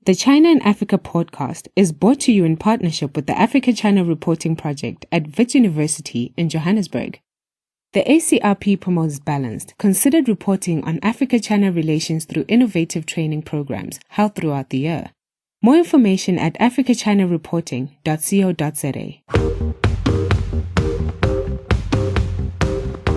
The China and Africa podcast is brought to you in partnership with the Africa-China Reporting Project at Wits University in Johannesburg. The ACRP promotes balanced, considered reporting on Africa-China relations through innovative training programs held throughout the year. More information at africachinareporting.co.za.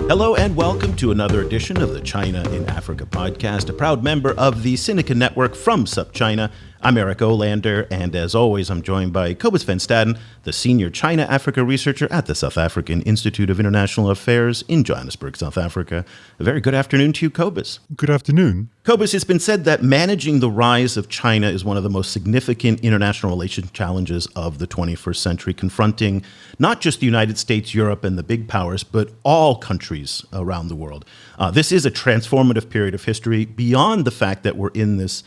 Hello and welcome to another edition of the China in Africa podcast, a proud member of the Sinica Network from SupChina. I'm Eric Olander, and as always, I'm joined by Cobus van Staden, the senior China-Africa researcher at the South African Institute of International Affairs in Johannesburg, South Africa. A very good afternoon to you, Cobus. Good afternoon. Cobus, it's been said that managing the rise of China is one of the most significant international relations challenges of the 21st century, confronting not just the United States, Europe, and the big powers, but all countries around the world. This is a transformative period of history beyond the fact that we're in this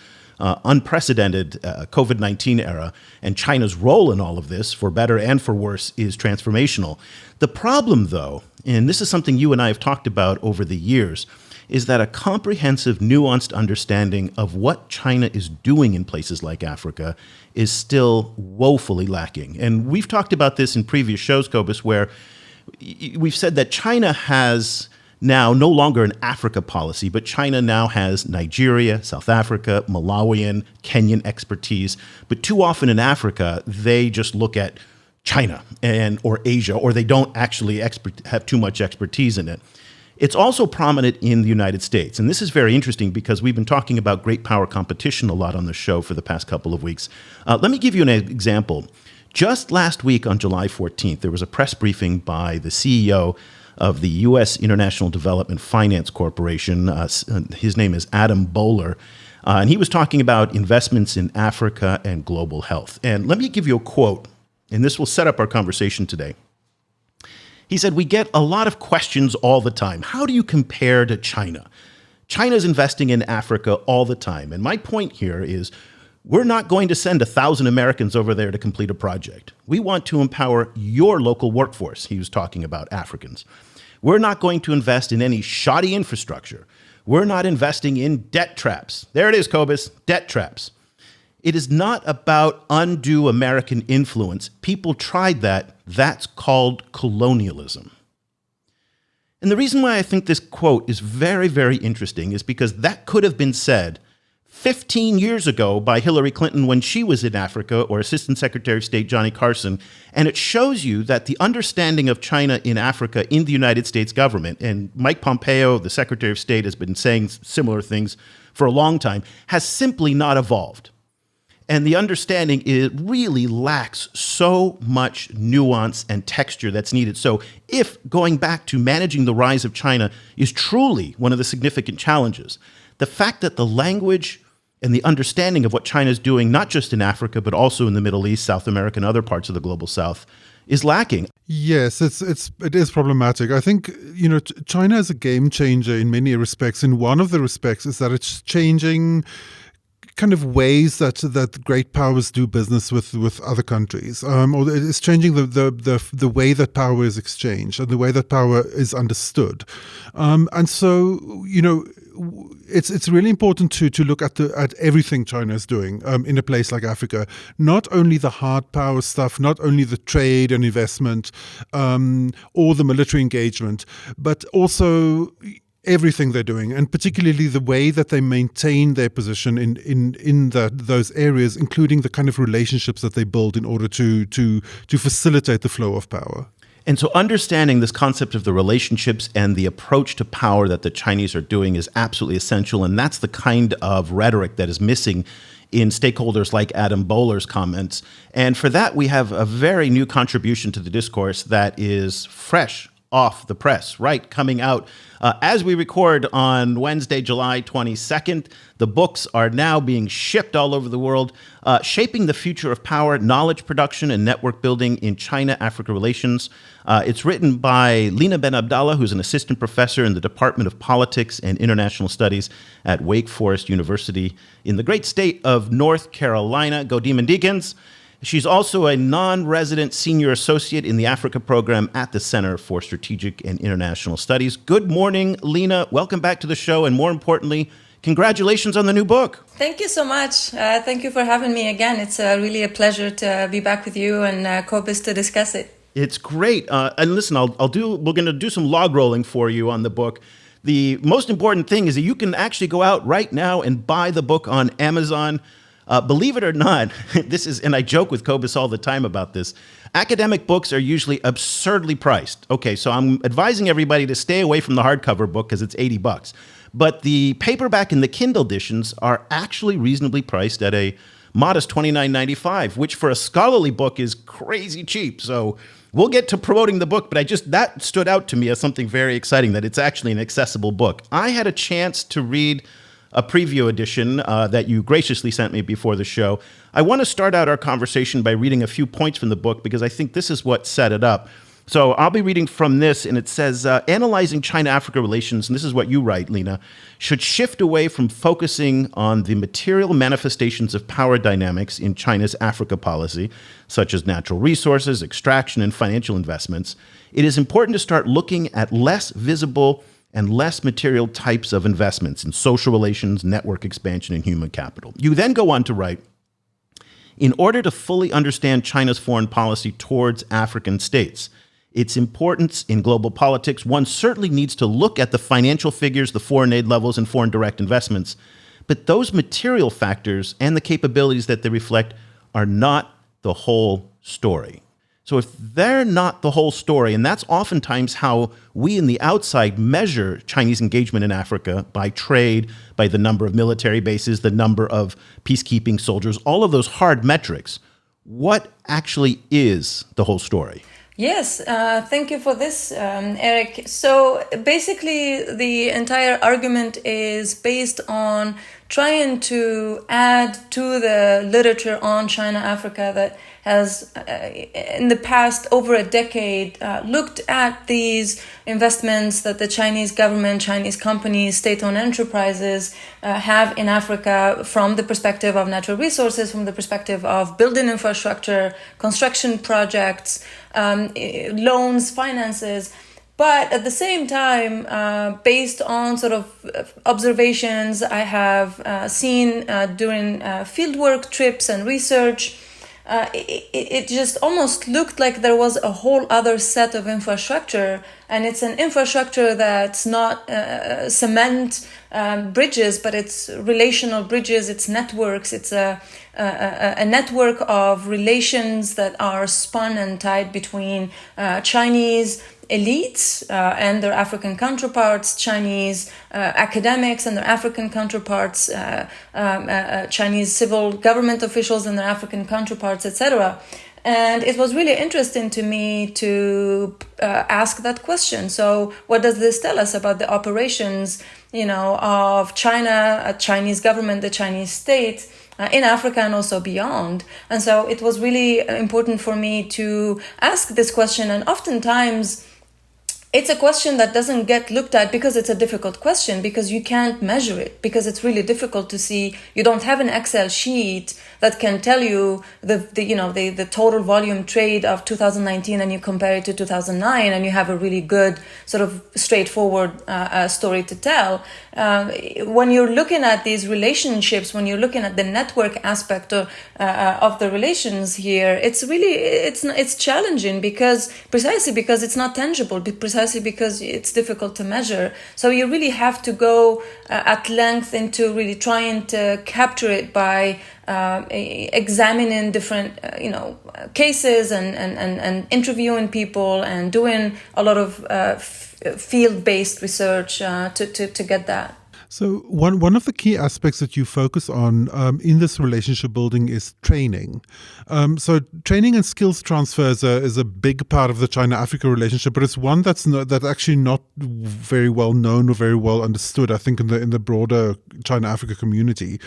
unprecedented COVID-19 era, and China's role in all of this, for better and for worse, is transformational. The problem, though, and this is something you and I have talked about over the years, is that a comprehensive, nuanced understanding of what China is doing in places like Africa is still woefully lacking. And we've talked about this in previous shows, Cobus, where we've said that China has now no longer an Africa policy, but China now has Nigeria, South Africa, Malawian, Kenyan expertise. But too often in Africa, they just look at China or Asia, or they don't actually have too much expertise in it. It's also prominent in the United States. And this is very interesting because we've been talking about great power competition a lot on the show for the past couple of weeks. Let me give you an example. Just last week on July 14th, there was a press briefing by the CEO of the U.S. International Development Finance Corporation. His name is Adam Boehler. And he was talking about investments in Africa and global health. And let me give you a quote, and this will set up our conversation today. He said, "We get a lot of questions all the time. How do you compare to China? China's investing in Africa all the time. And my point here is we're not going to send 1,000 Americans over there to complete a project. We want to empower your local workforce." He was talking about Africans. "We're not going to invest in any shoddy infrastructure. We're not investing in debt traps." There it is, Cobus, debt traps. "It is not about undue American influence. People tried that. That's called colonialism." And the reason why I think this quote is very, very interesting is because that could have been said 15 years ago by Hillary Clinton when she was in Africa, or Assistant Secretary of State Johnny Carson. And it shows you that the understanding of China in Africa in the United States government, and Mike Pompeo, the Secretary of State, has been saying similar things for a long time, has simply not evolved. And the understanding, it really lacks so much nuance and texture that's needed. So if going back to managing the rise of China is truly one of the significant challenges, the fact that the language and the understanding of what China is doing, not just in Africa, but also in the Middle East, South America, and other parts of the global South, is lacking. Yes, it is problematic. I think, China is a game changer in many respects. And one of the respects is that it's changing kind of ways that great powers do business with other countries, or it's changing the way that power is exchanged and the way that power is understood, and so it's really important to look at everything China is doing in a place like Africa. Not only the hard power stuff, not only the trade and investment, or the military engagement, but also everything they're doing, and particularly the way that they maintain their position in those areas, including the kind of relationships that they build in order to facilitate the flow of power. And so understanding this concept of the relationships and the approach to power that the Chinese are doing is absolutely essential. And that's the kind of rhetoric that is missing in stakeholders like Adam Boehler's comments. And for that, we have a very new contribution to the discourse that is fresh off the press, right, coming out as we record on Wednesday, July 22nd. The books are now being shipped all over the world, Shaping the Future of Power, Knowledge Production and Network Building in China-Africa Relations. It's written by Lina Benabdallah, who's an assistant professor in the Department of Politics and International Studies at Wake Forest University in the great state of North Carolina. Go Demon Deacons. She's also a non-resident senior associate in the Africa program at the Center for Strategic and International Studies. Good morning, Lina. Welcome back to the show. And more importantly, Congratulations on the new book. Thank you so much. Thank you for having me again. It's really a pleasure to be back with you and Cobus to discuss it. It's great. And listen, we're going to do some log rolling for you on the book. The most important thing is that you can actually go out right now and buy the book on Amazon. Believe it or not, and I joke with Cobus all the time about this, academic books are usually absurdly priced. Okay, so I'm advising everybody to stay away from the hardcover book because it's $80. But the paperback and the Kindle editions are actually reasonably priced at a modest $29.95, which for a scholarly book is crazy cheap. So we'll get to promoting the book, but that stood out to me as something very exciting, that it's actually an accessible book. I had a chance to read a preview edition that you graciously sent me before the show. I want to start out our conversation by reading a few points from the book because I think this is what set it up. So I'll be reading from this, and it says, analyzing China-Africa relations, and this is what you write, Lina, should shift away from focusing on the material manifestations of power dynamics in China's Africa policy, such as natural resources, extraction, and financial investments. It is important to start looking at less visible and less material types of investments in social relations, network expansion, and human capital. You then go on to write, in order to fully understand China's foreign policy towards African states, its importance in global politics, one certainly needs to look at the financial figures, the foreign aid levels, and foreign direct investments. But those material factors and the capabilities that they reflect are not the whole story. So if they're not the whole story, and that's oftentimes how we in the outside measure Chinese engagement in Africa, by trade, by the number of military bases, the number of peacekeeping soldiers, all of those hard metrics, what actually is the whole story? Yes, thank you for this, Eric. So basically, the entire argument is based on trying to add to the literature on China-Africa that has, in the past over a decade, looked at these investments that the Chinese government, Chinese companies, state-owned enterprises have in Africa from the perspective of natural resources, from the perspective of building infrastructure, construction projects, loans, finances. But at the same time, based on sort of observations I have seen during fieldwork trips and research, it just almost looked like there was a whole other set of infrastructure, and it's an infrastructure that's not cement bridges, but it's relational bridges, it's networks, it's a network of relations that are spun and tied between Chinese elites and their African counterparts, Chinese academics and their African counterparts, Chinese civil government officials and their African counterparts, etc. And it was really interesting to me to ask that question. So what does this tell us about the operations, of China, a Chinese government, the Chinese state, in Africa and also beyond? And so it was really important for me to ask this question. And oftentimes, it's a question that doesn't get looked at because it's a difficult question, because you can't measure it, because it's really difficult to see. You don't have an Excel sheet that can tell you the total volume trade of 2019 and you compare it to 2009 and you have a really good sort of straightforward story to tell. When you're looking at these relationships, when you're looking at the network aspect of the relations here, it's challenging precisely because it's not tangible, precisely because it's difficult to measure. So you really have to go at length into really trying to capture it by examining different cases and interviewing people and doing a lot of field-based research to get that. So one of the key aspects that you focus on in this relationship building is training. So training and skills transfer is a big part of the China-Africa relationship, but it's one that's actually not very well known or very well understood, I think, in the broader China-Africa community.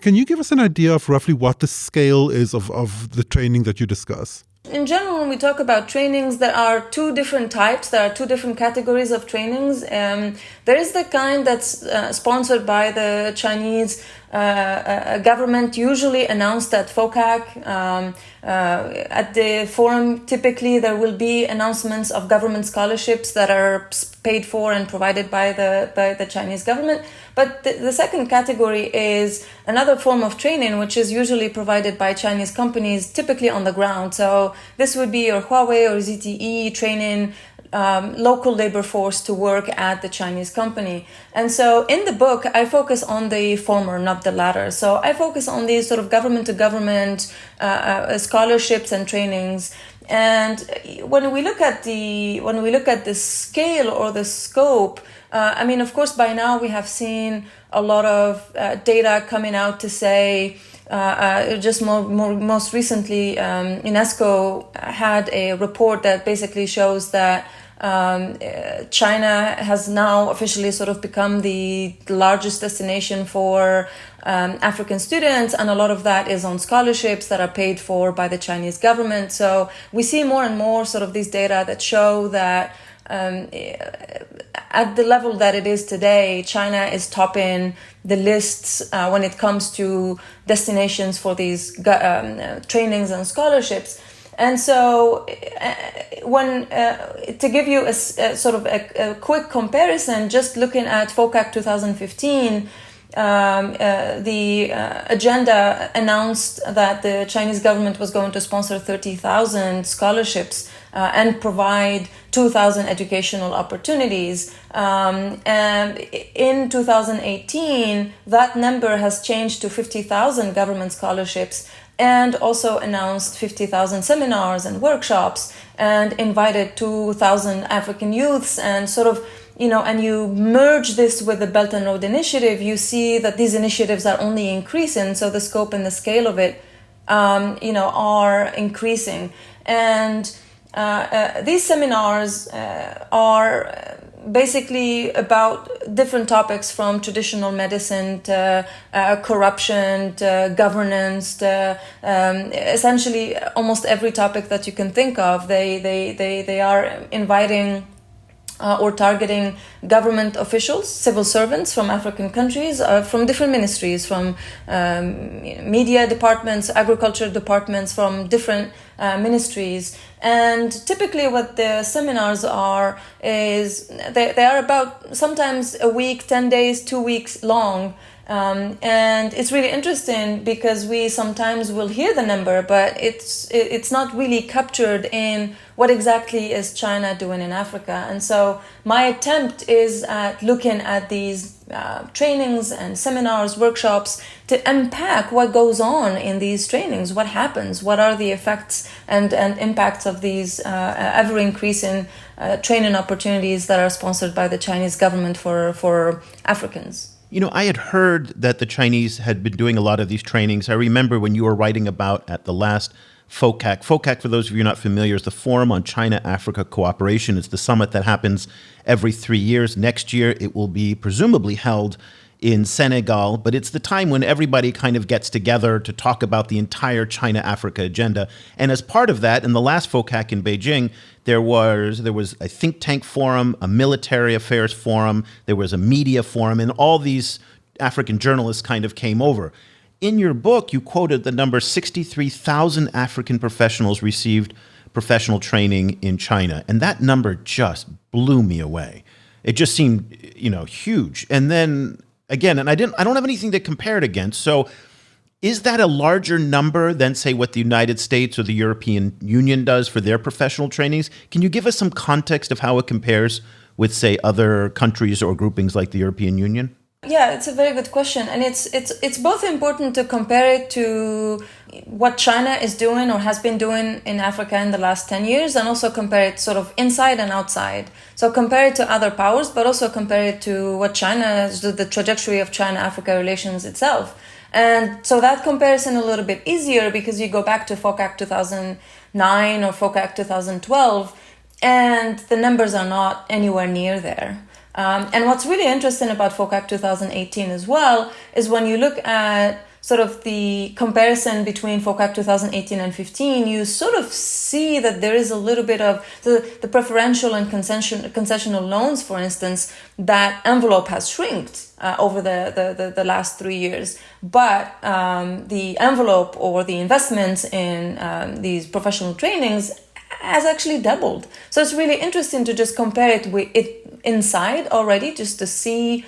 Can you give us an idea of roughly what the scale is of the training that you discuss? In general, when we talk about trainings, there are two different types. There are two different categories of trainings. There is the kind that's sponsored by the Chinese a government usually announced at FOCAC. At the forum, typically there will be announcements of government scholarships that are paid for and provided by the Chinese government. But the second category is another form of training, which is usually provided by Chinese companies, typically on the ground. So this would be your Huawei or ZTE training local labor force to work at the Chinese company. And so in the book, I focus on the former, not the latter. So I focus on these sort of government-to-government scholarships and trainings. And when we look at the scale or the scope, I mean, of course, by now we have seen a lot of data coming out to say, most recently, UNESCO had a report that basically shows that China has now officially sort of become the largest destination for African students, and a lot of that is on scholarships that are paid for by the Chinese government. So we see more and more sort of these data that show that at the level that it is today, China is topping the lists when it comes to destinations for these trainings and scholarships. And so to give you a sort of a quick comparison, just looking at FOCAC 2015, the agenda announced that the Chinese government was going to sponsor 30,000 scholarships and provide 2,000 educational opportunities. And in 2018, that number has changed to 50,000 government scholarships, and also announced 50,000 seminars and workshops, and invited 2,000 African youths, and sort of, and you merge this with the Belt and Road Initiative, you see that these initiatives are only increasing. So the scope and the scale of it, are increasing. And these seminars are basically about different topics, from traditional medicine to corruption to governance to essentially almost every topic that you can think of. They are inviting or targeting government officials, civil servants from African countries, from different ministries, from media departments, agriculture departments, from different ministries. And typically what the seminars are is they are about sometimes a week, 10 days, 2 weeks long. And it's really interesting because we sometimes will hear the number, but it's not really captured in what exactly is China doing in Africa. And so my attempt is at looking at these trainings and seminars, workshops, to unpack what goes on in these trainings, what happens, what are the effects and impacts of these ever-increasing training opportunities that are sponsored by the Chinese government for Africans. I had heard that the Chinese had been doing a lot of these trainings. I remember when you were writing about at the last FOCAC. FOCAC, for those of you not familiar, is the Forum on China-Africa Cooperation. It's the summit that happens every 3 years. Next year, it will be presumably held in Senegal, but it's the time when everybody kind of gets together to talk about the entire China-Africa agenda. And as part of that, in the last FOCAC in Beijing, there was a think tank forum, a military affairs forum, there was a media forum, and all these African journalists kind of came over. In your book, you quoted the number 63,000 African professionals received professional training in China, and that number just blew me away. It just seemed, huge. And then again, and I don't have anything to compare it against. So is that a larger number than, say, what the United States or the European Union does for their professional trainings? Can you give us some context of how it compares with, say, other countries or groupings like the European Union? Yeah, it's a very good question. And it's both important to compare it to what China is doing or has been doing in Africa in the last 10 years, and also compare it sort of inside and outside. So compare it to other powers, but also compare it to what China is, the trajectory of China-Africa relations itself. And so that comparison a little bit easier because you go back to FOCAC 2009 or FOCAC 2012, and the numbers are not anywhere near there. And what's really interesting about FOCAC 2018 as well is when you look at sort of the comparison between FOCAC 2018 and 15, you sort of see that there is a little bit of the preferential and concessional loans, for instance, that envelope has shrinked over the last 3 years. But the envelope or the investments in these professional trainings has actually doubled. So it's really interesting to just compare it with it inside already, just to see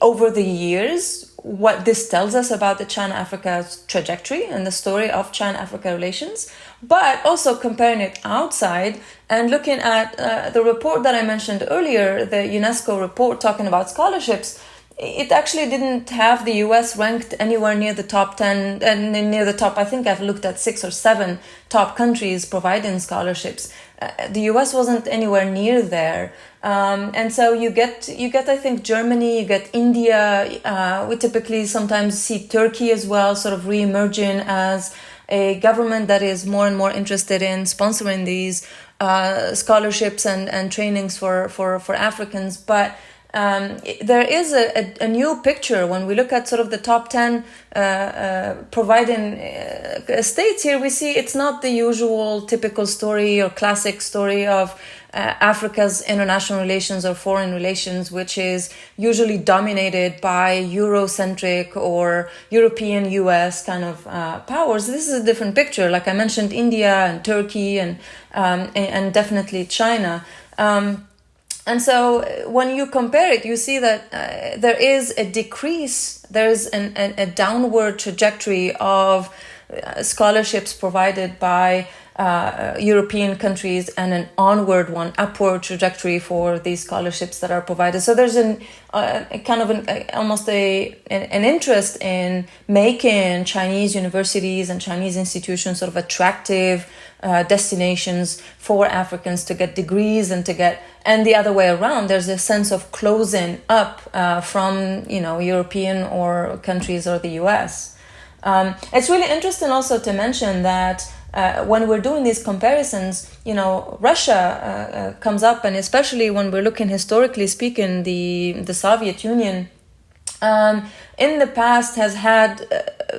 over the years what this tells us about the China-Africa trajectory and the story of China-Africa relations, but also comparing it outside and looking at the report that I mentioned earlier, the UNESCO report talking about scholarships. It actually didn't have the US ranked anywhere near the top 10 and near the top, I think I've looked at 6 or 7 top countries providing scholarships. The US wasn't anywhere near there. And so you get, I think, Germany, you get India. We typically sometimes see Turkey as well, sort of re-emerging as a government that is more and more interested in sponsoring these scholarships and trainings for Africans. But there is a new picture when we look at sort of the top 10 providing states here. We see it's not the usual typical story or classic story of Africa's international relations or foreign relations, which is usually dominated by Eurocentric or European US kind of powers. This is a different picture. Like I mentioned, India and Turkey and definitely China. And so when you compare it, you see that there is a decrease, there is a downward trajectory of scholarships provided by European countries and an upward trajectory for these scholarships that are provided. So there's almost an interest in making Chinese universities and Chinese institutions sort of attractive destinations for Africans to get degrees and the other way around. There's a sense of closing up from European or countries or the US. It's really interesting also to mention that when we're doing these comparisons, Russia comes up, and especially when we're looking historically speaking, the Soviet Union in the past has had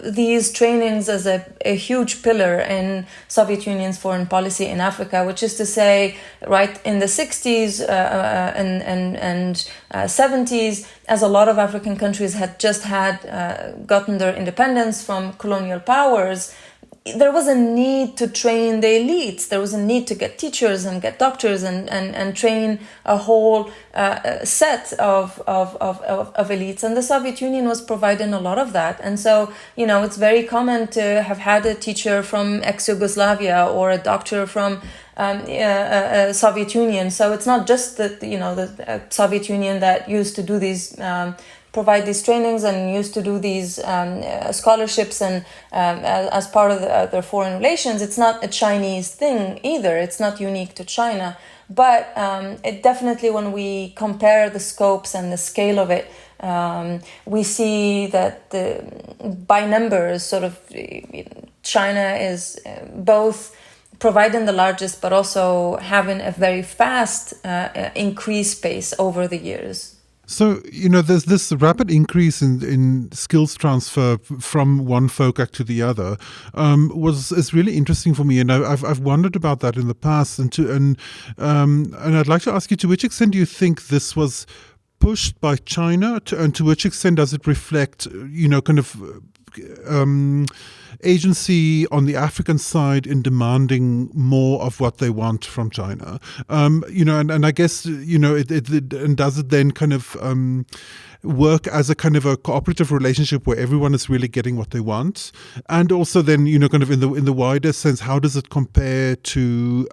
these trainings as a huge pillar in Soviet Union's foreign policy in Africa, which is to say, right in the 60s and 70s, as a lot of African countries had just gotten their independence from colonial powers, there was a need to train the elites. There was a need to get teachers and get doctors and train a whole set of elites. And the Soviet Union was providing a lot of that. And so, it's very common to have had a teacher from ex-Yugoslavia or a doctor from Soviet Union. So it's not just the Soviet Union that used to do these provide these trainings and used to do these scholarships and as part of their foreign relations. It's not a Chinese thing either. It's not unique to China. But it definitely, when we compare the scopes and the scale of it, we see that by numbers, sort of China is both providing the largest, but also having a very fast increase pace over the years. So, there's this rapid increase in skills transfer from one FOCAC to the other is really interesting for me, and I've wondered about that in the past, and I'd like to ask you, to which extent do you think this was pushed by China, and to which extent does it reflect, agency on the African side in demanding more of what they want from China, and I guess and does it then kind of work as a kind of a cooperative relationship where everyone is really getting what they want, and also then kind of in the wider sense, how does it compare to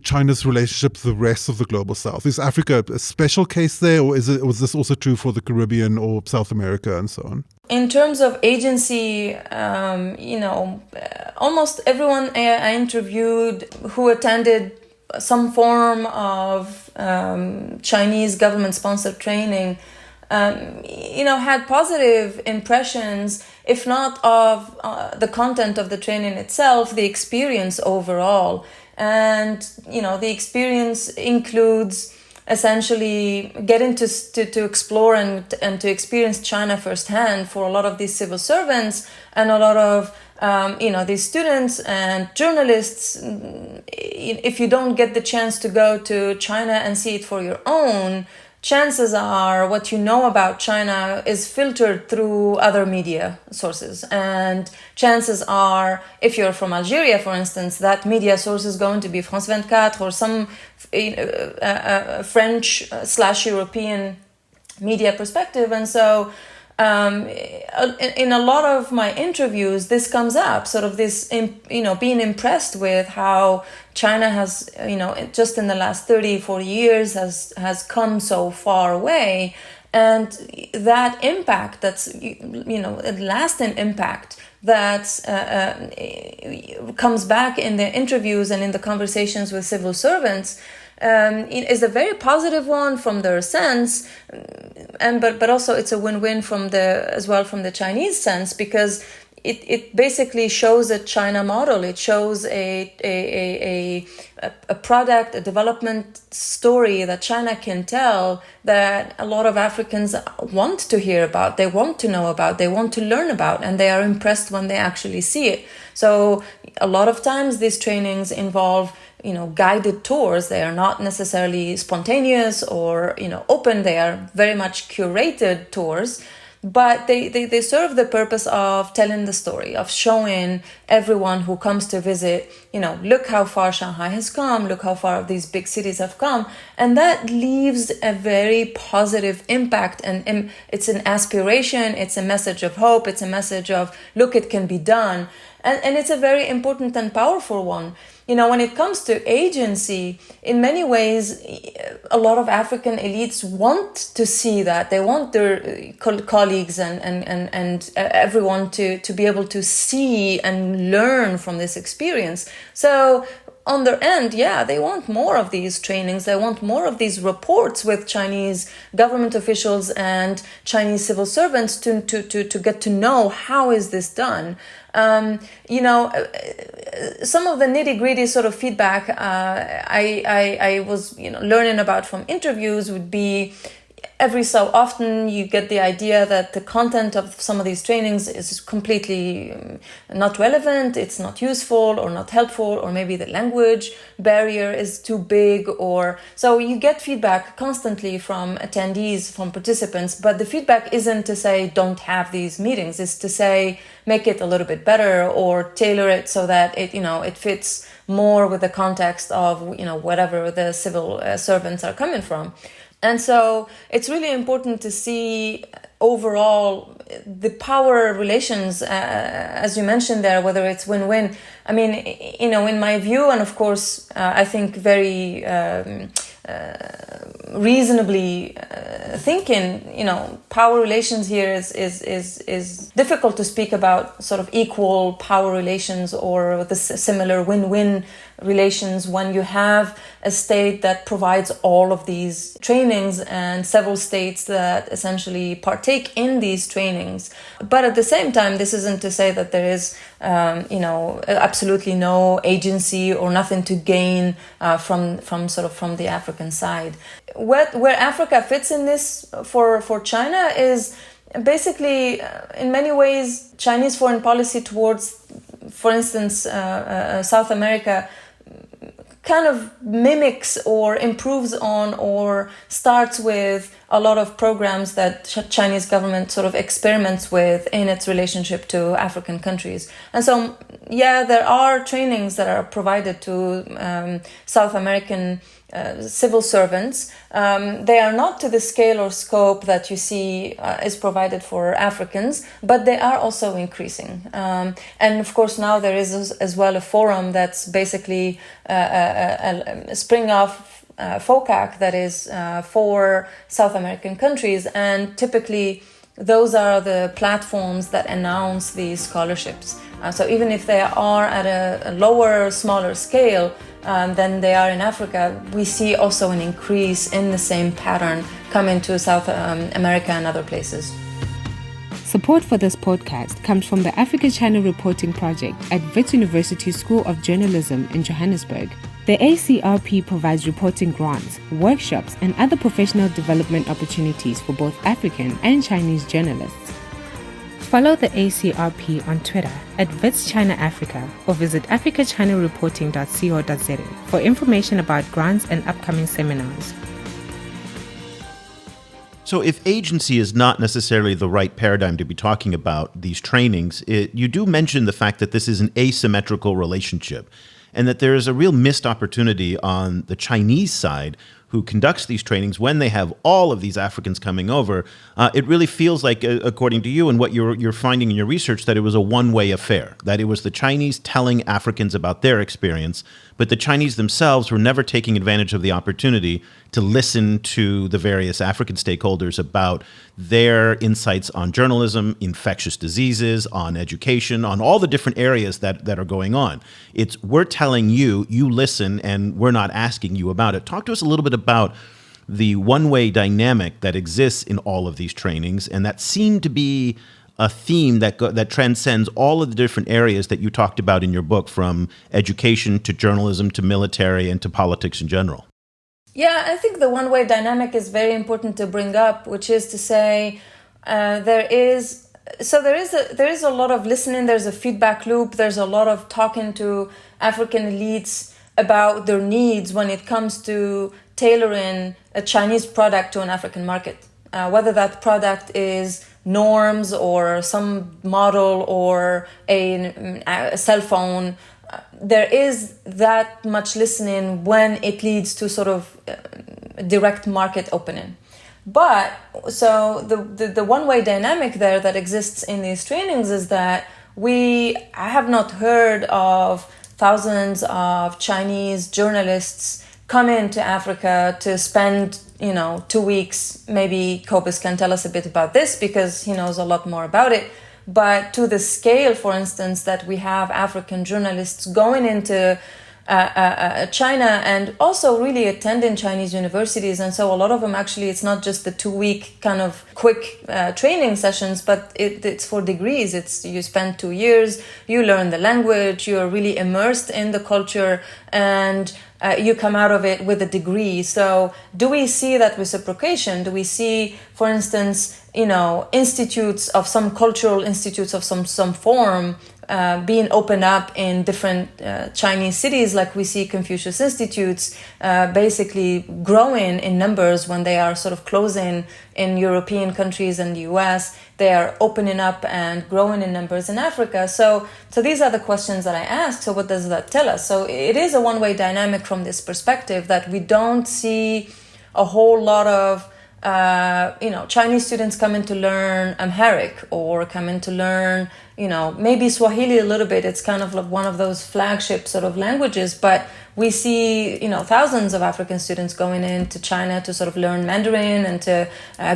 China's relationship with the rest of the global South? Is Africa a special case there, or was this also true for the Caribbean or South America and so on? In terms of agency, almost everyone I interviewed who attended some form of Chinese government-sponsored training, had positive impressions, if not of the content of the training itself, the experience overall. And, the experience includes essentially getting to explore and to experience China firsthand for a lot of these civil servants and a lot of these students and journalists. If you don't get the chance to go to China and see it for your own, chances are what you know about China is filtered through other media sources. And chances are, if you're from Algeria, for instance, that media source is going to be France 24 or some French/European media perspective. And so in a lot of my interviews, this comes up, sort of this, being impressed with how China has, just in the last 30, 40 years has come so far away. And that impact, that's, a lasting impact that comes back in the interviews and in the conversations with civil servants, is a very positive one from their sense, but also it's a win-win from the Chinese sense, because it basically shows a China model. It shows a product, a development story that China can tell that a lot of Africans want to hear about, they want to know about, they want to learn about, and they are impressed when they actually see it. So a lot of times these trainings involve guided tours. They are not necessarily spontaneous or, open. They are very much curated tours, but they serve the purpose of telling the story, of showing everyone who comes to visit, look how far Shanghai has come, look how far these big cities have come. And that leaves a very positive impact. And it's an aspiration, it's a message of hope, it's a message of, look, it can be done. And it's a very important and powerful one. When it comes to agency, in many ways, a lot of African elites want to see that. They want their colleagues and everyone to be able to see and learn from this experience. So on their end, they want more of these trainings. They want more of these reports with Chinese government officials and Chinese civil servants to get to know how is this done. Some of the nitty-gritty sort of feedback I was learning about from interviews would be, every so often you get the idea that the content of some of these trainings is completely not relevant, it's not useful or not helpful, or maybe the language barrier is too big, or so you get feedback constantly from attendees, from participants, but the feedback isn't to say don't have these meetings, it's to say make it a little bit better or tailor it so that it fits more with the context of whatever the civil servants are coming from. And so it's really important to see overall the power relations, as you mentioned there, whether it's win-win. I mean, in my view, and of course, I think very reasonably thinking, power relations here is difficult to speak about sort of equal power relations or the similar win-win relations when you have a state that provides all of these trainings and several states that essentially partake in these trainings. But at the same time, this isn't to say that there is, absolutely no agency or nothing to gain from the African side. Where Africa fits in this for China is basically, in many ways, Chinese foreign policy towards, for instance, South America kind of mimics or improves on or starts with a lot of programs that Chinese government sort of experiments with in its relationship to African countries. And so, there are trainings that are provided to South American civil servants. They are not to the scale or scope that you see is provided for Africans, but they are also increasing. And of course, now there is as well a forum that's basically a spring off FOCAC that is for South American countries, and typically those are the platforms that announce these scholarships. So even if they are at a lower, smaller scale than they are in Africa, we see also an increase in the same pattern coming to South America and other places. Support for this podcast comes from the Africa China Reporting Project at Wits University School of Journalism in Johannesburg. The ACRP provides reporting grants, workshops, and other professional development opportunities for both African and Chinese journalists. Follow the ACRP on Twitter at @VitsChinaAfrica or visit africachinareporting.co.za for information about grants and upcoming seminars. So if agency is not necessarily the right paradigm to be talking about these trainings, you do mention the fact that this is an asymmetrical relationship and that there is a real missed opportunity on the Chinese side who conducts these trainings when they have all of these Africans coming over. It really feels like, according to you and what you're finding in your research, that it was a one-way affair, that it was the Chinese telling Africans about their experience, but the Chinese themselves were never taking advantage of the opportunity to listen to the various African stakeholders about their insights on journalism, infectious diseases, on education, on all the different areas that are going on. It's we're telling you, you listen, and we're not asking you about it. Talk to us a little bit about the one-way dynamic that exists in all of these trainings, and that seemed to be a theme that transcends all of the different areas that you talked about in your book, from education to journalism to military and to politics in general. Yeah, I think the one-way dynamic is very important to bring up, which is to say there is a lot of listening, there's a feedback loop, there's a lot of talking to African elites about their needs when it comes to tailoring a Chinese product to an African market, whether that product is norms or some model or a cell phone. There is that much listening when it leads to sort of direct market opening. But so the one-way dynamic there that exists in these trainings is that I have not heard of thousands of Chinese journalists come into Africa to spend 2 weeks. Maybe Cobus can tell us a bit about this because he knows a lot more about it. But to the scale, for instance, that we have African journalists going into China and also really attending Chinese universities. And so a lot of them actually, it's not just the 2-week kind of quick training sessions, but it's for degrees. You spend 2 years, you learn the language, you're really immersed in the culture, and you come out of it with a degree. So do we see that reciprocation? Do we see, for instance, institutes of some cultural institutes of some form being opened up in different Chinese cities, like we see Confucius Institutes basically growing in numbers when they are sort of closing in European countries and the US. They are opening up and growing in numbers in Africa. So these are the questions that I ask. So what does that tell us? So it is a one-way dynamic from this perspective that we don't see a whole lot of Chinese students coming to learn Amharic or coming to learn, maybe Swahili a little bit. It's kind of like one of those flagship sort of languages, but we see, thousands of African students going into China to sort of learn Mandarin and to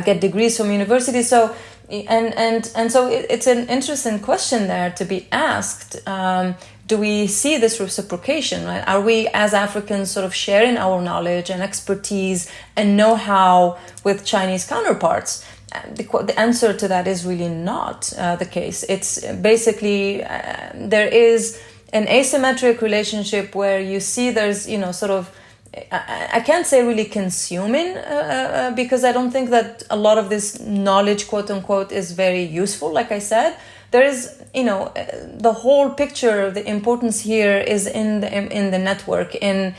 get degrees from universities. So, and so it's an interesting question there to be asked. Do we see this reciprocation, right? Are we as Africans sort of sharing our knowledge and expertise and know-how with Chinese counterparts? The answer to that is really not the case. It's basically, there is an asymmetric relationship where you see there's, sort of, I can't say really consuming because I don't think that a lot of this knowledge, quote unquote, is very useful, like I said. There is, the whole picture, the importance here is in the network, in,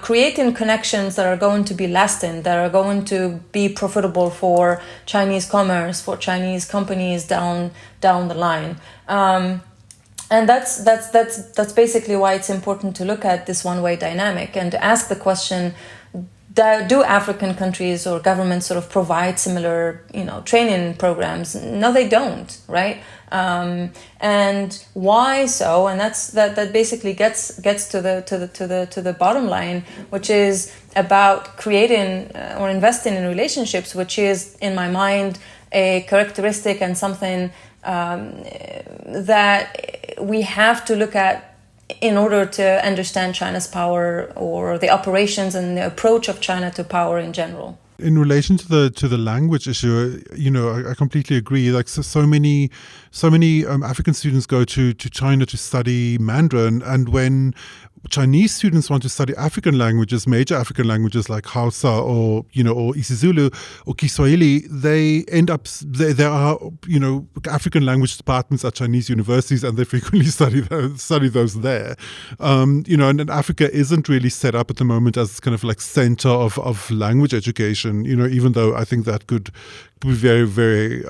creating connections that are going to be lasting, that are going to be profitable for Chinese commerce, for Chinese companies down the line. And that's basically why it's important to look at this one-way dynamic and to ask the question, do African countries or governments sort of provide similar, training programs? No, they don't, right? And why so? And that basically gets to the bottom line, which is about creating or investing in relationships, which is, in my mind, a characteristic and something that we have to look at in order to understand China's power or the operations and the approach of China to power in general. In relation to the language issue, I completely agree. Like so many African students go to China to study Mandarin, and when Chinese students want to study African languages, major African languages like Hausa or isiZulu or Kiswahili, they end up there are African language departments at Chinese universities, and they frequently study those there. And Africa isn't really set up at the moment as kind of like center of language education. Even though I think that could be very, very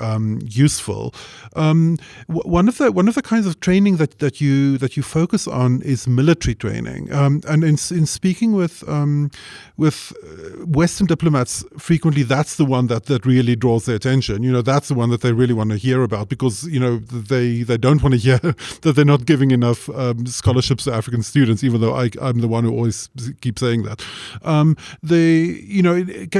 useful. One of the kinds of training that you focus on is military training. And in speaking with Western diplomats, frequently that's the one that really draws their attention. That's the one that they really want to hear about, because they don't want to hear that they're not giving enough scholarships to African students. Even though I'm the one who always keeps saying that.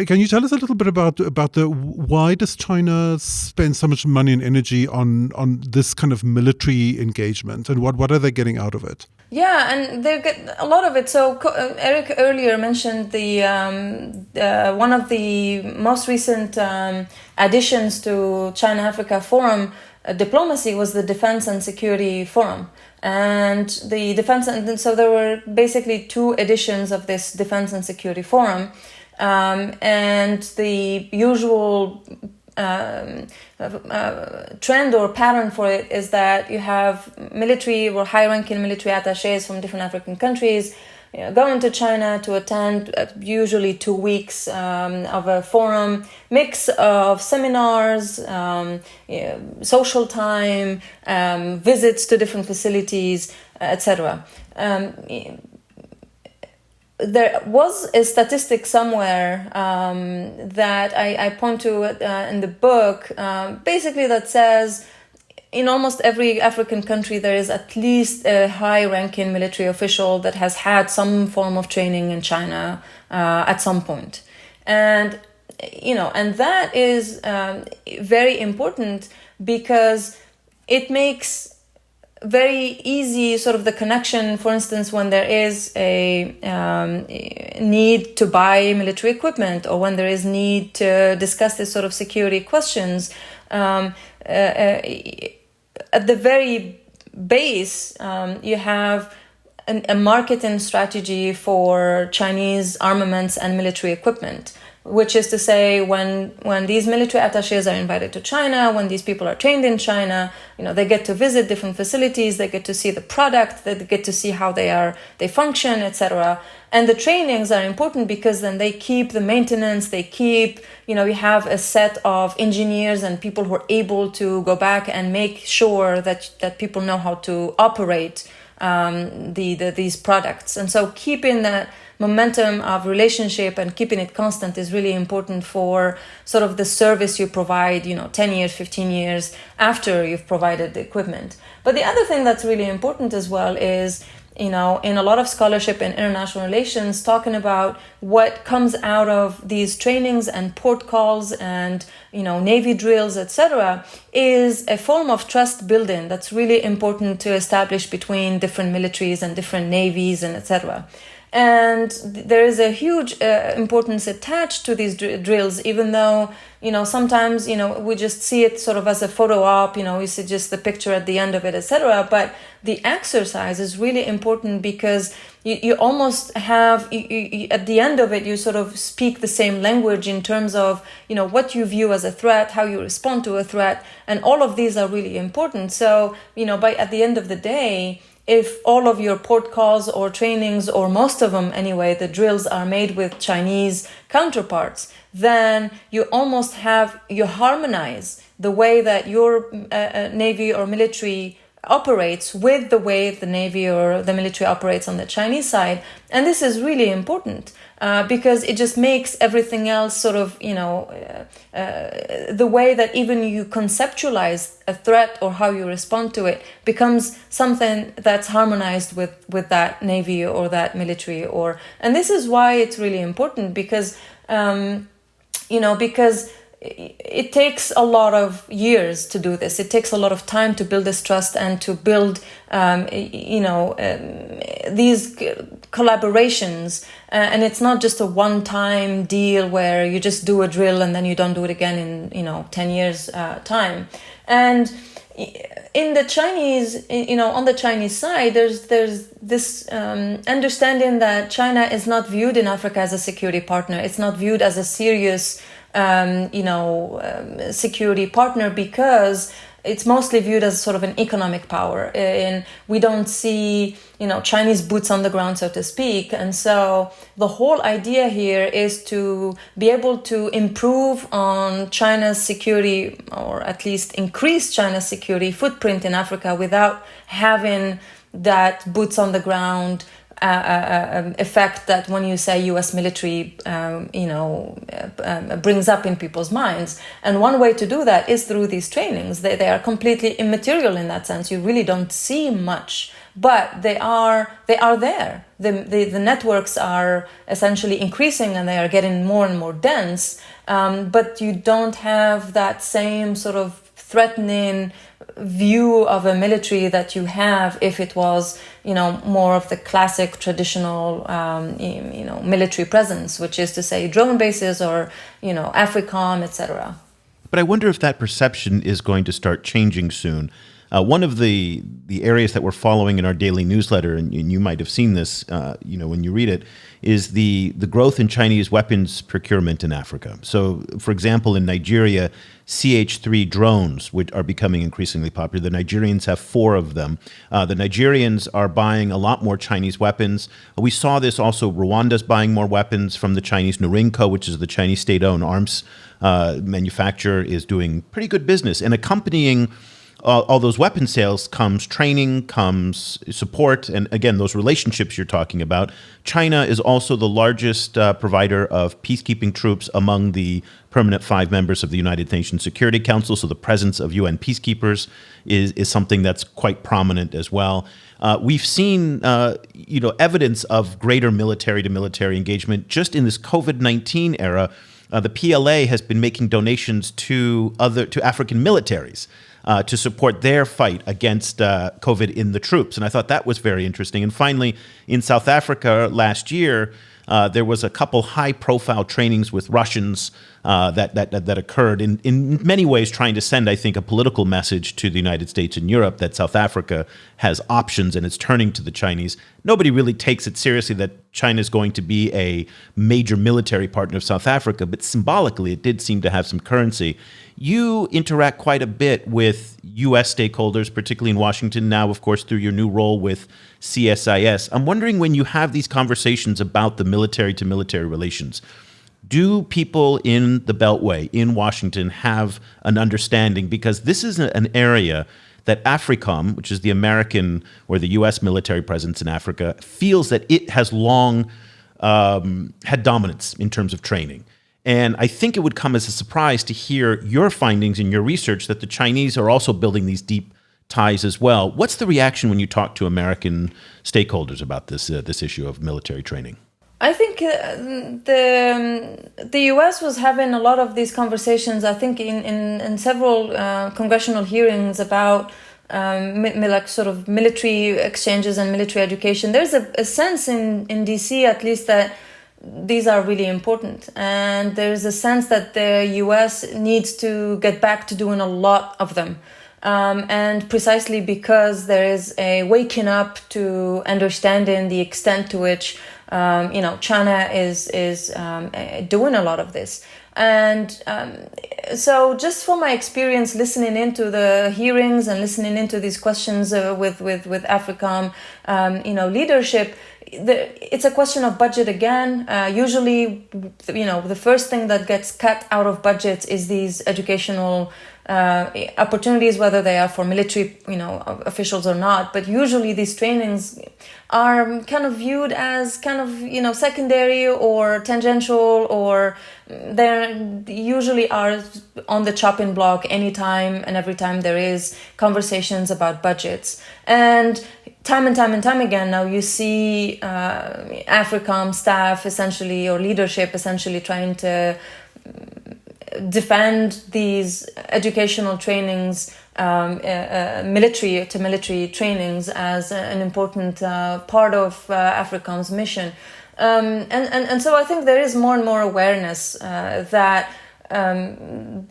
Can you tell us a little bit about the why does China spend so much money and energy on this kind of military engagement, and what are they getting out of it? Yeah, and they get a lot of it. So Eric earlier mentioned the one of the most recent additions to China-Africa Forum diplomacy was the Defense and Security Forum. And the defense, and so there were basically 2 editions of this Defense and Security Forum. And the usual trend or pattern for it is that you have military or high-ranking military attachés from different African countries going to China to attend usually 2 weeks of a forum, mix of seminars, social time, visits to different facilities, etc. There was a statistic somewhere that I point to in the book, basically that says in almost every African country there is at least a high-ranking military official that has had some form of training in China at some point. And that is very important because it makes very easy sort of the connection, for instance, when there is a need to buy military equipment, or when there is need to discuss this sort of security questions. At the very base, you have a marketing strategy for Chinese armaments and military equipment, which is to say, when these military attachés are invited to China, when these people are trained in China, they get to visit different facilities, they get to see the product, they get to see how they function, etc. And the trainings are important because then they keep the maintenance, they keep, you have a set of engineers and people who are able to go back and make sure that people know how to operate these products. And so keeping that momentum of relationship and keeping it constant is really important for sort of the service you provide, 10 years, 15 years after you've provided the equipment. But the other thing that's really important as well is, in a lot of scholarship in international relations, talking about what comes out of these trainings and port calls and, Navy drills, etc., is a form of trust building that's really important to establish between different militaries and different navies and etc. And there is a huge importance attached to these drills, even though, sometimes, we just see it sort of as a photo op, we see just the picture at the end of it, etc. But the exercise is really important because you almost have, at the end of it, you sort of speak the same language in terms of, what you view as a threat, how you respond to a threat. And all of these are really important. So, at the end of the day, if all of your port calls or trainings, or most of them anyway, the drills are made with Chinese counterparts, then you harmonize the way that your Navy or military operates with the way the Navy or the military operates on the Chinese side. And this is really important because it just makes everything else sort of, the way that even you conceptualize a threat or how you respond to it becomes something that's harmonized with that Navy or that military. And this is why it's really important because, because it takes a lot of years to do this. It takes a lot of time to build this trust and to build, these collaborations. And it's not just a one-time deal where you just do a drill and then you don't do it again in, 10 years time. And, in the Chinese, on the Chinese side, there's this understanding that China is not viewed in Africa as a security partner. It's not viewed as a serious, security partner because it's mostly viewed as sort of an economic power. And we don't see, Chinese boots on the ground, so to speak. And so the whole idea here is to be able to improve on China's security, or at least increase China's security footprint in Africa without having that boots on the ground effect that when you say U.S. military, brings up in people's minds. And one way to do that is through these trainings. They are completely immaterial in that sense. You really don't see much, but they are there. The networks are essentially increasing and they are getting more and more dense. But you don't have that same sort of threatening view of a military that you have if it was, more of the classic traditional, military presence, which is to say drone bases or, AFRICOM, etc. But I wonder if that perception is going to start changing soon. One of the areas that we're following in our daily newsletter, and you might have seen this, when you read it, is the growth in Chinese weapons procurement in Africa. So, for example, in Nigeria, CH-3 drones, which are becoming increasingly popular. The Nigerians have 4 of them. The Nigerians are buying a lot more Chinese weapons. We saw this also. Rwanda's buying more weapons from the Chinese. Norinco, which is the Chinese state-owned arms manufacturer, is doing pretty good business. And accompanying all those weapon sales comes training, comes support, and again, those relationships you're talking about. China is also the largest provider of peacekeeping troops among the permanent 5 members of the United Nations Security Council, so the presence of UN peacekeepers is something that's quite prominent as well. We've seen, evidence of greater military-to-military engagement just in this COVID-19 era. The PLA has been making donations to African militaries to support their fight against COVID in the troops. And I thought that was very interesting. And finally, in South Africa last year, there was a couple high-profile trainings with Russians that occurred in many ways trying to send, I think, a political message to the United States and Europe that South Africa has options and it's turning to the Chinese. Nobody really takes it seriously that China is going to be a major military partner of South Africa, but symbolically it did seem to have some currency. You interact quite a bit with U.S. stakeholders, particularly in Washington now, of course, through your new role with CSIS. I'm wondering, when you have these conversations about the military-to-military relations, do people in the Beltway, in Washington, have an understanding? Because this is an area that AFRICOM, which is the American or the U.S. military presence in Africa, feels that it has long had dominance in terms of training. And I think it would come as a surprise to hear your findings in your research that the Chinese are also building these deep ties as well. What's the reaction when you talk to American stakeholders about this issue of military training? I think the U.S. was having a lot of these conversations, I think, in several congressional hearings about like sort of military exchanges and military education. There's a sense in D.C. at least that these are really important. And there's a sense that the U.S. needs to get back to doing a lot of them. And precisely because there is a waking up to understanding the extent to which China is doing a lot of this. And so just from my experience listening into the hearings and listening into these questions with AFRICOM, leadership, it's a question of budget again. Usually, the first thing that gets cut out of budgets is these educational opportunities, whether they are for military, officials or not. But usually these trainings are kind of viewed as kind of, secondary or tangential, or they usually are on the chopping block anytime and every time there is conversations about budgets. And time again, now you see AFRICOM staff essentially, or leadership essentially, trying to defend these educational trainings, military to military trainings, as an important part of AFRICOM's mission. And so I think there is more and more awareness that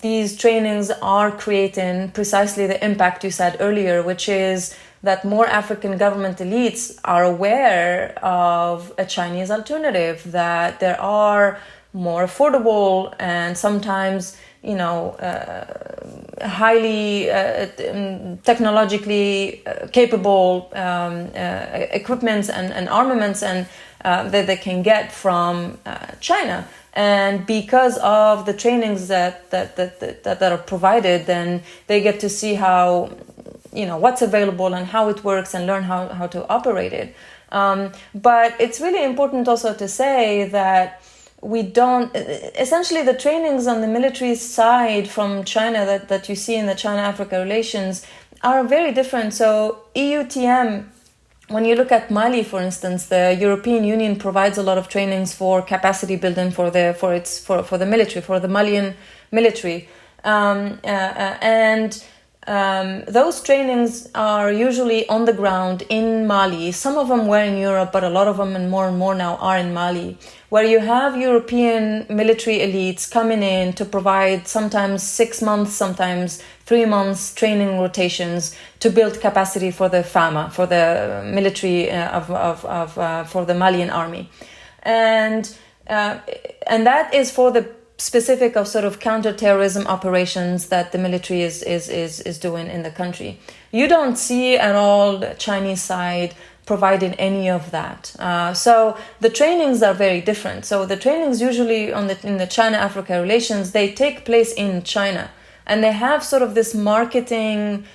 these trainings are creating precisely the impact you said earlier, which is that more African government elites are aware of a Chinese alternative, that there are more affordable and sometimes, highly technologically capable equipments and armaments and that they can get from China. And because of the trainings that are provided, then they get to see how, what's available and how it works and learn how to operate it. But it's really important also to say that we don't, essentially the trainings on the military side from China that you see in the China-Africa relations are very different. So EUTM, when you look at Mali, for instance, the European Union provides a lot of trainings for capacity building for the military, for the Malian military, and those trainings are usually on the ground in Mali. Some of them were in Europe, but a lot of them and more now are in Mali, where you have European military elites coming in to provide sometimes 6 months, sometimes 3 months training rotations to build capacity for the FAMA, for the military for the Malian army, and that is for the specific of sort of counterterrorism operations that the military is doing in the country. You don't see at all the Chinese side providing any of that. So the trainings are very different. So the trainings usually in the China-Africa relations, they take place in China, and they have sort of this marketing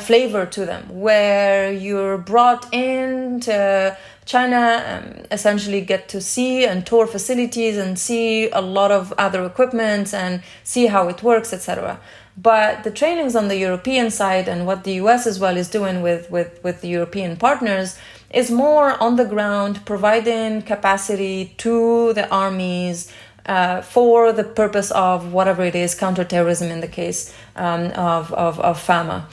flavor to them, where you're brought into China, essentially get to see and tour facilities and see a lot of other equipment and see how it works, etc. But the trainings on the European side, and what the US as well is doing with the European partners, is more on the ground, providing capacity to the armies for the purpose of whatever it is, counterterrorism in the case of FAMA.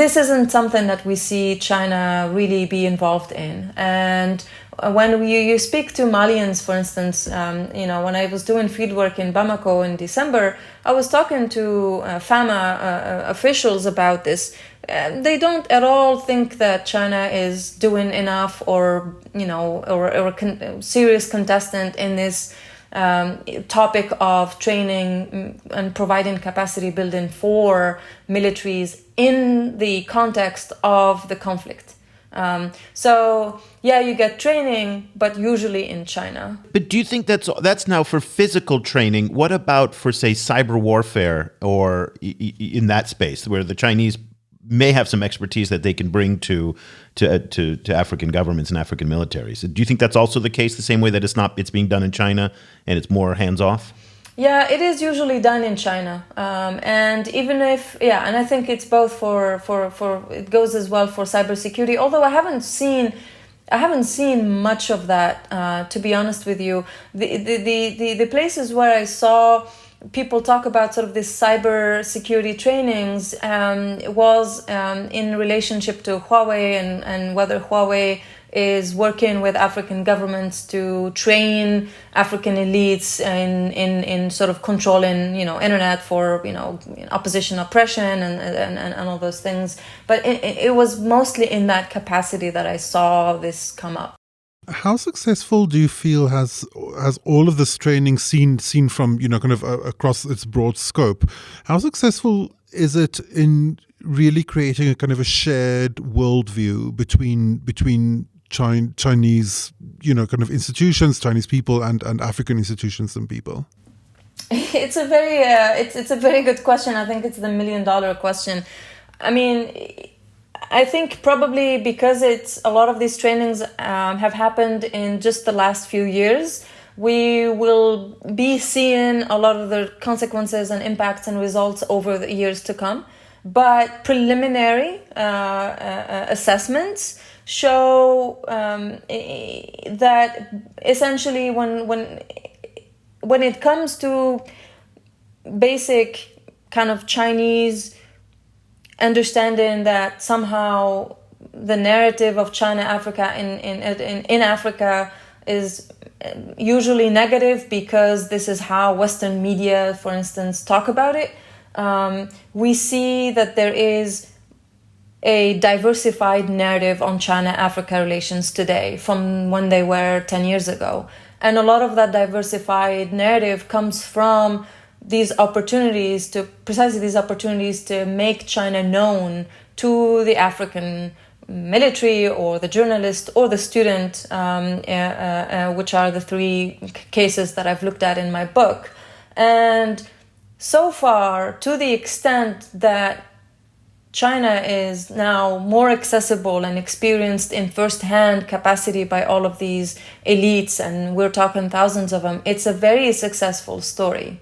This isn't something that we see China really be involved in. And when you speak to Malians, for instance, when I was doing fieldwork in Bamako in December, I was talking to FAMA officials about this. They don't at all think that China is doing enough or a serious contestant in this topic of training and providing capacity building for militaries in the context of the conflict. So you get training, but usually in China. But do you think that's now for physical training? What about for, say, cyber warfare or in that space where the Chinese may have some expertise that they can bring to African governments and African militaries? Do you think that's also the case, the same way that it's being done in China and it's more hands-off? Yeah, it is usually done in China, and even if and I think it's both for it goes as well for cybersecurity. Although I haven't seen much of that, to be honest with you. The places where I saw people talk about sort of this cyber security trainings was in relationship to Huawei and whether Huawei is working with African governments to train African elites in sort of controlling, internet for, opposition oppression and all those things. But it was mostly in that capacity that I saw this come up. How successful do you feel has all of this training seen from, kind of across its broad scope? How successful is it in really creating a kind of a shared worldview between Chinese, kind of institutions, Chinese people, and African institutions and people? It's a very it's a very good question. I think it's the $1 million question. I mean, I think probably because a lot of these trainings have happened in just the last few years, we will be seeing a lot of the consequences and impacts and results over the years to come. But preliminary assessments show that essentially when it comes to basic kind of Chinese understanding that somehow the narrative of China Africa in Africa is usually negative because this is how Western media, for instance, talk about it. We see that there is a diversified narrative on China-Africa relations today from when they were 10 years ago. And a lot of that diversified narrative comes from precisely these opportunities to make China known to the African military or the journalist or the student, which are the three cases that I've looked at in my book. And so far, to the extent that China is now more accessible and experienced in first-hand capacity by all of these elites, and we're talking thousands of them, it's a very successful story.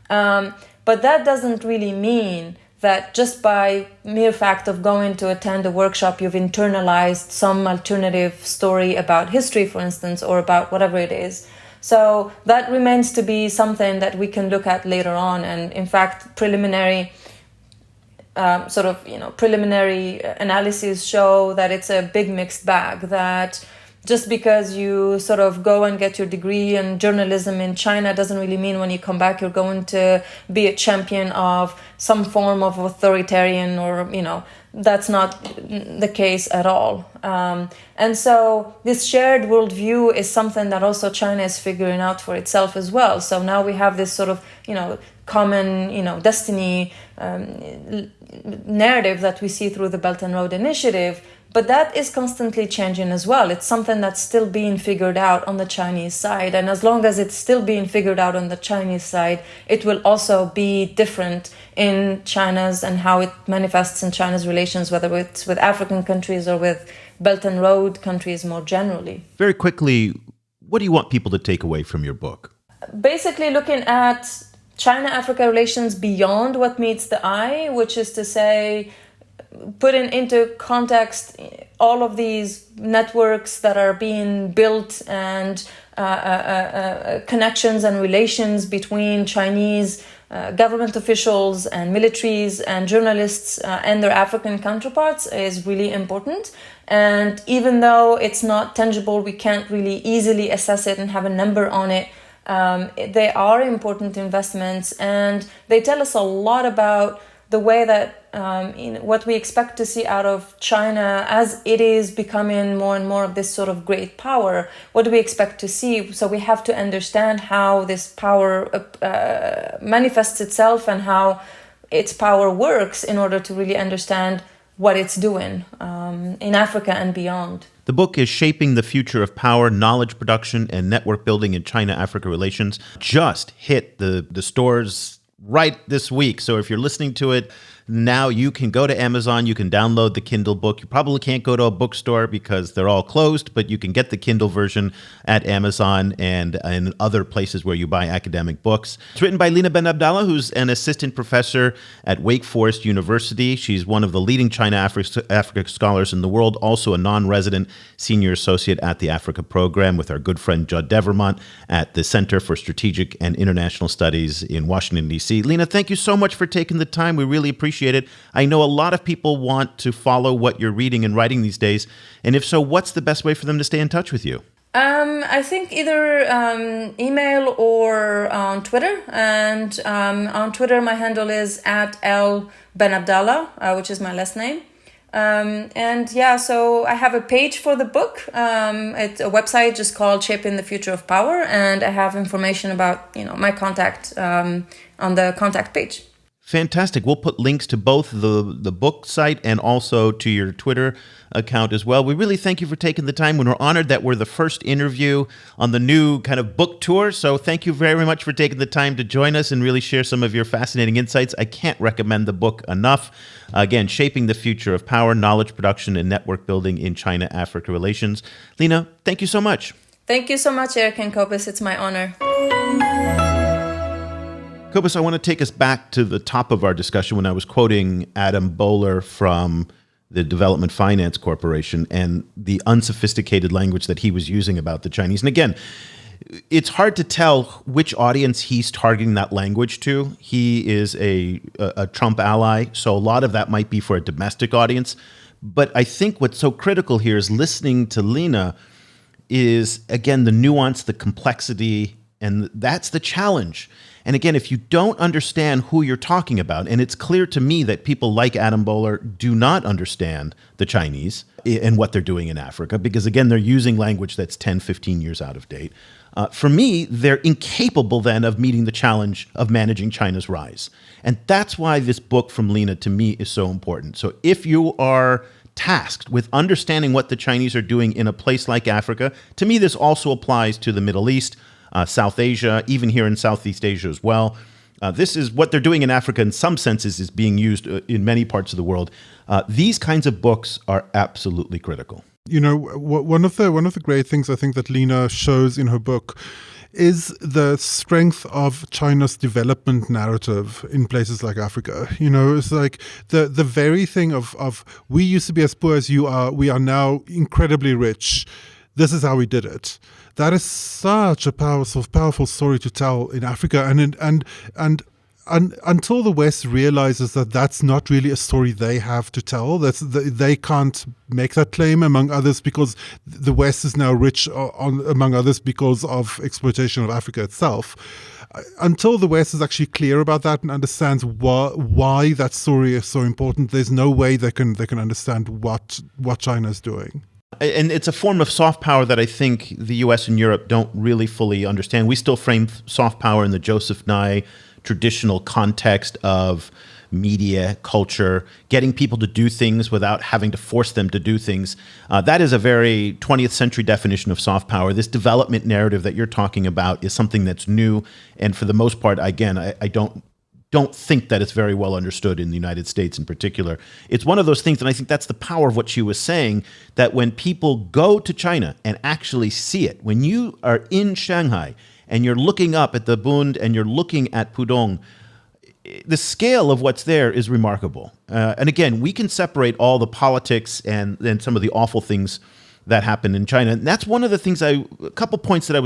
But that doesn't really mean that just by mere fact of going to attend a workshop, you've internalized some alternative story about history, for instance, or about whatever it is. So that remains to be something that we can look at later on. And in fact, preliminary analyses show that it's a big mixed bag, that just because you sort of go and get your degree in journalism in China doesn't really mean when you come back you're going to be a champion of some form of authoritarian, or, that's not the case at all. And so this shared worldview is something that also China is figuring out for itself as well. So now we have this sort of, common, destiny narrative that we see through the Belt and Road Initiative. But that is constantly changing as well. It's something that's still being figured out on the Chinese side. And as long as it's still being figured out on the Chinese side, it will also be different in China's and how it manifests in China's relations, whether it's with African countries or with Belt and Road countries more generally. Very quickly, what do you want people to take away from your book? Basically looking at China-Africa relations beyond what meets the eye, which is to say, putting into context all of these networks that are being built and connections and relations between Chinese government officials and militaries and journalists and their African counterparts is really important. And even though it's not tangible, we can't really easily assess it and have a number on it. They are important investments, and they tell us a lot about the way that what we expect to see out of China as it is becoming more and more of this sort of great power. What do we expect to see? So we have to understand how this power manifests itself and how its power works in order to really understand what it's doing in Africa and beyond. The book is Shaping the Future of Power, Knowledge Production, and Network Building in China-Africa Relations. Just hit the stores right this week. So if you're listening to it now, you can go to Amazon, you can download the Kindle book. You probably can't go to a bookstore because they're all closed, but you can get the Kindle version at Amazon and in other places where you buy academic books. It's written by Lina Benabdallah, who's an assistant professor at Wake Forest University. She's one of the leading China-Africa scholars in the world, also a non-resident senior associate at the Africa program with our good friend Judd Devermont at the Center for Strategic and International Studies in Washington, D.C. Lina, thank you so much for taking the time. We really appreciate it. I know a lot of people want to follow what you're reading and writing these days. And if so, what's the best way for them to stay in touch with you? I think either email or on Twitter. And on Twitter, my handle is @lbenabdallah, which is my last name. So I have a page for the book. It's a website just called Shaping the Future of Power. And I have information about, my contact on the contact page. Fantastic. We'll put links to both the book site and also to your Twitter account as well. We really thank you for taking the time, and we're honored that we're the first interview on the new kind of book tour. So thank you very much for taking the time to join us and really share some of your fascinating insights. I can't recommend the book enough. Again, Shaping the Future of Power, Knowledge Production, and Network Building in China-Africa Relations. Lina, thank you so much. Thank you so much, Eric and Copus. It's my honor. Copus, I want to take us back to the top of our discussion when I was quoting Adam Bowler from the Development Finance Corporation and the unsophisticated language that he was using about the Chinese. And again, it's hard to tell which audience he's targeting that language to. He is a Trump ally, so a lot of that might be for a domestic audience. But I think what's so critical here is listening to Lina. is, again, the nuance, the complexity, and that's the challenge. And again, if you don't understand who you're talking about, and it's clear to me that people like Adam Bowler do not understand the Chinese and what they're doing in Africa, because again, they're using language that's 10, 15 years out of date. For me, they're incapable then of meeting the challenge of managing China's rise. And that's why this book from Lina to me is so important. So if you are tasked with understanding what the Chinese are doing in a place like Africa, to me, this also applies to the Middle East, South Asia, even here in Southeast Asia as well. This is what they're doing in Africa in some senses is being used in many parts of the world. These kinds of books are absolutely critical. You know, one of the great things I think that Lina shows in her book is the strength of China's development narrative in places like Africa. You know, it's like the very thing of we used to be as poor as you are, we are now incredibly rich. This is how we did it. That is such a powerful story to tell in Africa, and until the West realizes that that's not really a story they have to tell, they can't make that claim, among others, because the West is now rich, among others, because of exploitation of Africa itself. Until the West is actually clear about that and understands why that story is so important, there's no way they can understand what China is doing. And it's a form of soft power that I think the US and Europe don't really fully understand. We still frame soft power in the Joseph Nye traditional context of media, culture, getting people to do things without having to force them to do things. That is a very 20th century definition of soft power. This development narrative that you're talking about is something that's new. And for the most part, again, I don't think that it's very well understood in the United States in particular. It's one of those things, and I think that's the power of what she was saying, that when people go to China and actually see it, when you are in Shanghai and you're looking up at the Bund and you're looking at Pudong, the scale of what's there is remarkable. And again, we can separate all the politics and some of the awful things that happen in China. And that's one of the things a couple points that I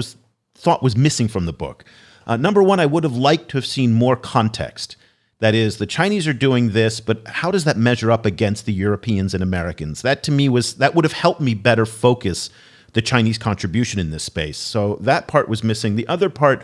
thought was missing from the book. Number one, I would have liked to have seen more context. That is, the Chinese are doing this, but how does that measure up against the Europeans and Americans? That to me that would have helped me better focus the Chinese contribution in this space. So that part was missing. The other part,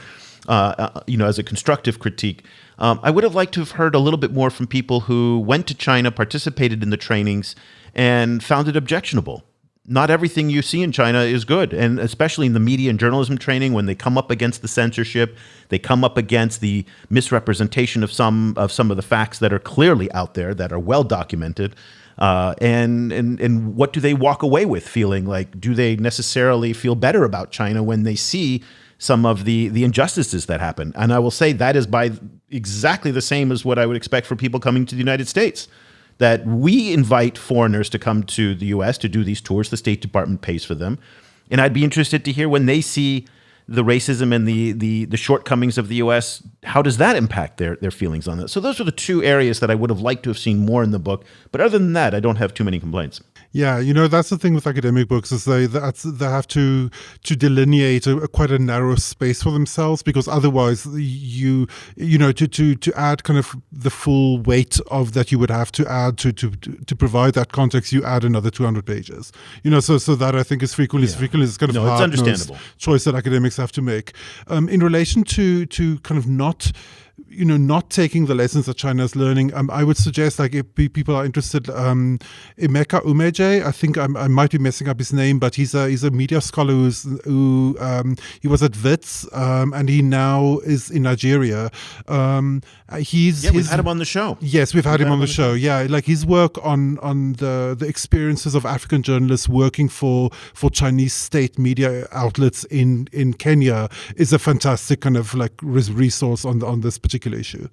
as a constructive critique, I would have liked to have heard a little bit more from people who went to China, participated in the trainings, and found it objectionable. Not everything you see in China is good, and especially in the media and journalism training, when they come up against the censorship, they come up against the misrepresentation of some of the facts that are clearly out there, that are well documented, and what do they walk away with feeling like? Do they necessarily feel better about China when they see some of the injustices that happen? And I will say that is by exactly the same as what I would expect for people coming to the United States. That we invite foreigners to come to the U.S. to do these tours. The State Department pays for them. And I'd be interested to hear when they see the racism and the shortcomings of the U.S., how does that impact their feelings on that? So those are the two areas that I would have liked to have seen more in the book. But other than that, I don't have too many complaints. Yeah, that's the thing with academic books is they have to delineate quite a narrow space for themselves, because otherwise to add kind of the full weight of that you would have to add to provide that context, you add another 200 pages. So that I think is frequently is kind of hard-nosed choice that academics have to make. In relation to kind of not taking the lessons that China is learning, I would suggest, like, if people are interested, Emeka Umeje, I think I might be messing up his name, but he's a media scholar who he was at WITS, and he now is in Nigeria. We've had him on the show. Yes, we've had him on the show. Yeah, like his work on the experiences of African journalists working for Chinese state media outlets in Kenya is a fantastic kind of like resource on this particular issue.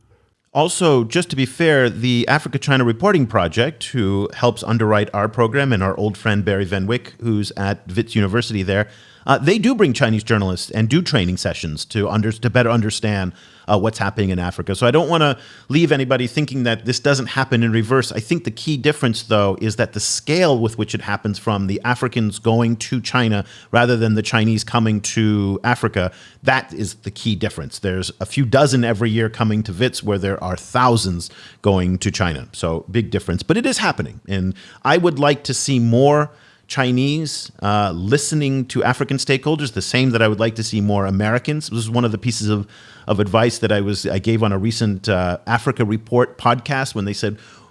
Also, just to be fair, the Africa-China Reporting Project, who helps underwrite our program, and our old friend Barry Van Wyck, who's at WITS University there, they do bring Chinese journalists and do training sessions to better understand what's happening in Africa. So I don't want to leave anybody thinking that this doesn't happen in reverse. I think the key difference, though, is that the scale with which it happens, from the Africans going to China rather than the Chinese coming to Africa, that is the key difference. There's a few dozen every year coming to WITS, where there are thousands going to China. So big difference. But it is happening. And I would like to see more Chinese listening to African stakeholders, the same that I would like to see more Americans. This is one of the pieces of advice that I gave on a recent Africa Report podcast when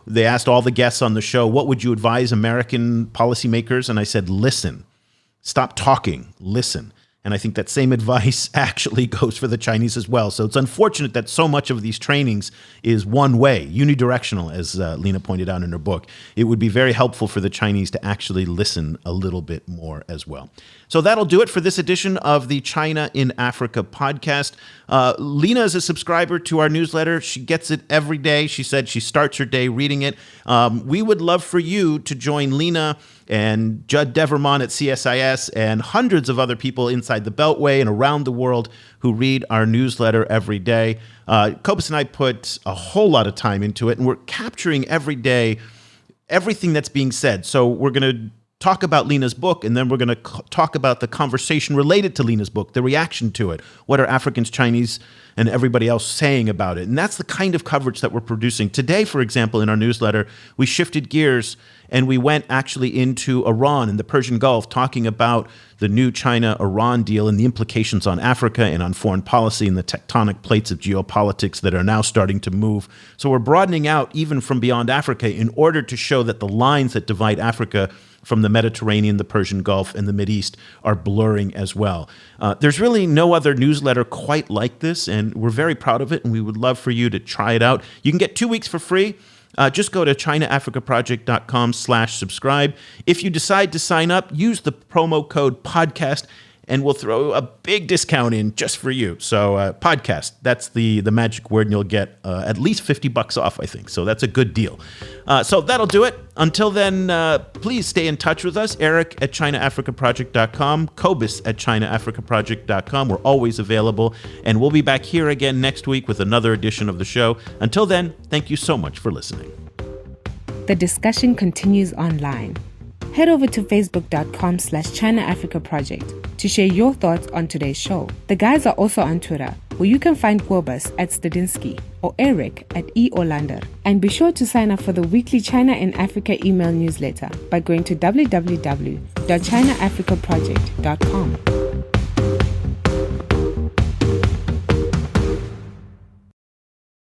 they asked all the guests on the show, what would you advise American policymakers? And I said, listen, stop talking, listen. And I think that same advice actually goes for the Chinese as well. So it's unfortunate that so much of these trainings is one way, unidirectional, as Lina pointed out in her book. It would be very helpful for the Chinese to actually listen a little bit more as well. So that'll do it for this edition of the China in Africa podcast. Lina is a subscriber to our newsletter. She gets it every day. She said she starts her day reading it. We would love for you to join Lina and Judd Devermont at CSIS and hundreds of other people inside the Beltway and around the world who read our newsletter every day. Cobus and I put a whole lot of time into it, and we're capturing every day everything that's being said. So we're going to talk about Lina's book, and then we're going to talk about the conversation related to Lina's book, the reaction to it. What are Africans, Chinese, and everybody else saying about it? And that's the kind of coverage that we're producing. Today, for example, in our newsletter, we shifted gears and we went actually into Iran and the Persian Gulf, talking about the new China-Iran deal and the implications on Africa and on foreign policy and the tectonic plates of geopolitics that are now starting to move. So we're broadening out even from beyond Africa in order to show that the lines that divide Africa from the Mediterranean, the Persian Gulf, and the Mideast are blurring as well. There's really no other newsletter quite like this, and we're very proud of it, and we would love for you to try it out. You can get 2 weeks for free. Just go to ChinaAfricaProject.com/subscribe. If you decide to sign up, use the promo code podcast, and we'll throw a big discount in just for you. So podcast, that's the magic word, and you'll get at least $50 off, I think. So that's a good deal. So that'll do it. Until then, please stay in touch with us. Eric at ChinaAfricaProject.com, Cobus at ChinaAfricaProject.com. We're always available. And we'll be back here again next week with another edition of the show. Until then, thank you so much for listening. The discussion continues online. Head over to facebook.com/China Africa Project to share your thoughts on today's show. The guys are also on Twitter, where you can find Cobus at Stadinsky or Eric at eOlander. And be sure to sign up for the weekly China in Africa email newsletter by going to www.ChinaAfricaProject.com.